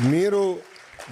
మీరు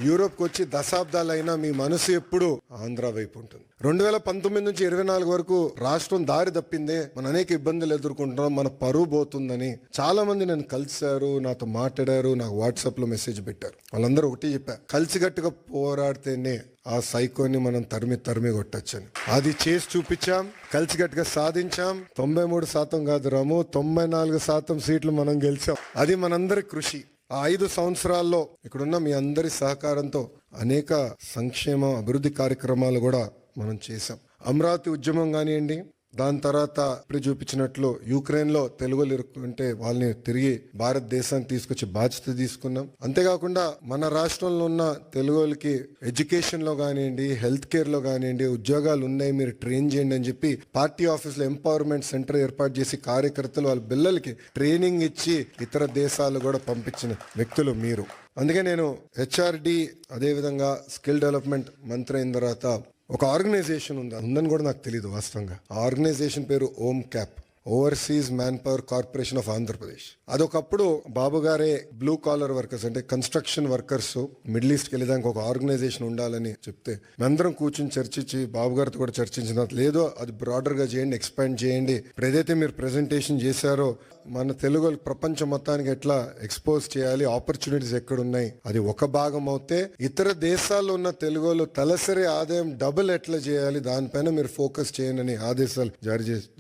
యూరోప్కి వచ్చి దశాబ్దాలైనా మీ మనసు ఎప్పుడు ఆంధ్ర వైపు ఉంటుంది. 2019 నుంచి 24 వరకు రాష్ట్రం దారి తప్పిందే, మనం అనేక ఇబ్బందులు ఎదుర్కొంటున్నాం, మన పరువు పోతుందని చాలా మంది నన్ను కలిశారు, నాతో మాట్లాడారు, నాకు వాట్సాప్ లో మెసేజ్ పెట్టారు. వాళ్ళందరూ ఒకటి చెప్పారు, కలిసిగట్టుగా పోరాడితేనే ఆ సైకోని మనం తరిమి కొట్టచ్చని. అది చేసి చూపించాం, కలిసిగట్టుగా సాధించాం. 93% కాదు రాము, 94% సీట్లు మనం గెలిచాం. అది మనందరి కృషి. ఆ 5 సంవత్సరాల్లో ఇక్కడున్న మీ అందరి సహకారంతో అనేక సంక్షేమ అభివృద్ధి కార్యక్రమాలు కూడా మనం చేశాం. అమరావతి ఉద్యమం కానివ్వండి, దాని తర్వాత ఇప్పుడు చూపించినట్లు యుక్రెయిన్లో తెలుగులు ఇరుక్కుంటే వాళ్ళని తిరిగి భారతదేశానికి తీసుకొచ్చి బాధ్యత తీసుకున్నాం. అంతేకాకుండా మన రాష్ట్రంలో ఉన్న తెలుగులకి ఎడ్యుకేషన్లో కానివ్వండి, హెల్త్ కేర్లో కానివ్వండి ఉద్యోగాలు ఉన్నాయి, మీరు ట్రైన్ చేయండి అని చెప్పి పార్టీ ఆఫీస్లో ఎంపవర్మెంట్ సెంటర్ ఏర్పాటు చేసి కార్యకర్తలు వాళ్ళ పిల్లలకి ట్రైనింగ్ ఇచ్చి ఇతర దేశాలు కూడా పంపించిన వ్యక్తులు మీరు. అందుకే నేను హెచ్ఆర్డి అదేవిధంగా స్కిల్ డెవలప్మెంట్ మంత్రి అయిన తర్వాత ఒక ఆర్గనైజేషన్ ఉందని కూడా నాకు తెలియదు వాస్తవంగా. ఆ ఆర్గనైజేషన్ పేరు ohm cap, overseas man power corporation of Andhra Pradesh. అదొకప్పుడు బాబు గారే బ్లూ కాలర్ వర్కర్స్ అంటే కన్స్ట్రక్షన్ వర్కర్స్ మిడిల్ ఈస్ట్కి వెళ్ళేదానికి ఒక ఆర్గనైజేషన్ ఉండాలని చెప్తే మేమందరం కూర్చుని చర్చించి బాబు గారితో కూడా చర్చించిన, లేదో అది బ్రాడర్ గా చేయండి, ఎక్స్పాండ్ చేయండి. ఇప్పుడు ఏదైతే మీరు ప్రెజెంటేషన్ చేశారో మన తెలుగు ప్రపంచం మొత్తానికి ఎట్లా ఎక్స్పోజ్ చేయాలి, ఆపర్చునిటీస్ ఎక్కడున్నాయి, అది ఒక భాగం అవుతే ఇతర దేశాల్లో ఉన్న తెలుగులు తలసరి ఆదాయం డబుల్ ఎట్లా చేయాలి, దానిపైన మీరు ఫోకస్ చేయనని ఆదేశాలు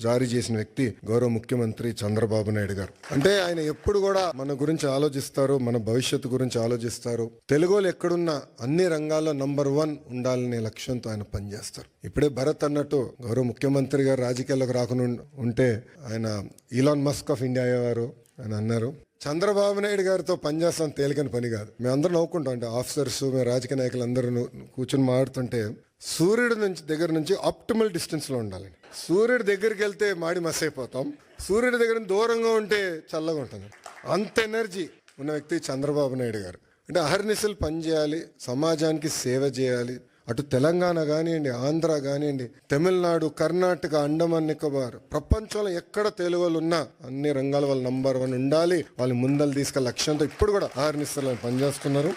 జారీ చేసిన వ్యక్తి గౌరవ ముఖ్యమంత్రి చంద్రబాబు నాయుడు గారు. అంటే ఆయన ఎప్పుడు కూడా మన గురించి ఆలోచిస్తారు, మన భవిష్యత్తు గురించి ఆలోచిస్తారు. తెలుగులు ఎక్కడున్నా అన్ని రంగాల్లో నంబర్ 1 ఉండాలనే లక్ష్యంతో ఆయన పనిచేస్తారు. ఇప్పుడే భరత్ అన్నట్టు గౌరవ ముఖ్యమంత్రి గారు రాజకీయాల్లోకి రాకుండా ఉంటే ఆయన ఈలాన్ మస్క్ ఆఫ్ ఇండియా అయ్యేవారు అని అన్నారు. చంద్రబాబు నాయుడు గారితో పనిచేస్తాం తేలికని పని కాదు. మేమందరం నవ్వుకుంటాం, అంటే ఆఫీసర్స్ మేము రాజకీయ నాయకులు అందరూ కూర్చొని మాట్లాడుతుంటే సూర్యుడి దగ్గర నుంచి ఆప్టిమల్ డిస్టెన్స్ లో ఉండాలి. సూర్యుడి దగ్గరికి వెళ్తే మాడి మస్ అయిపోతాం, సూర్యుడి దగ్గర దూరంగా ఉంటే చల్లగా ఉంటుంది. అంత ఎనర్జీ ఉన్న వ్యక్తి చంద్రబాబు నాయుడు గారు. అంటే అహర్నిశలు పనిచేయాలి, సమాజానికి సేవ చేయాలి. అటు తెలంగాణ కానివ్వండి, ఆంధ్ర కానివ్వండి, తమిళనాడు, కర్ణాటక, అండమాన్ నికోబార్, ప్రపంచంలో ఎక్కడ తెలుగు వాళ్ళు ఉన్నా అన్ని రంగాల వాళ్ళు నంబర్ 1 ఉండాలి, వాళ్ళు ముందలు తీసుకెళ్ళే లక్ష్యంతో ఇప్పుడు కూడా అహర్నిశలు పనిచేస్తున్నారు.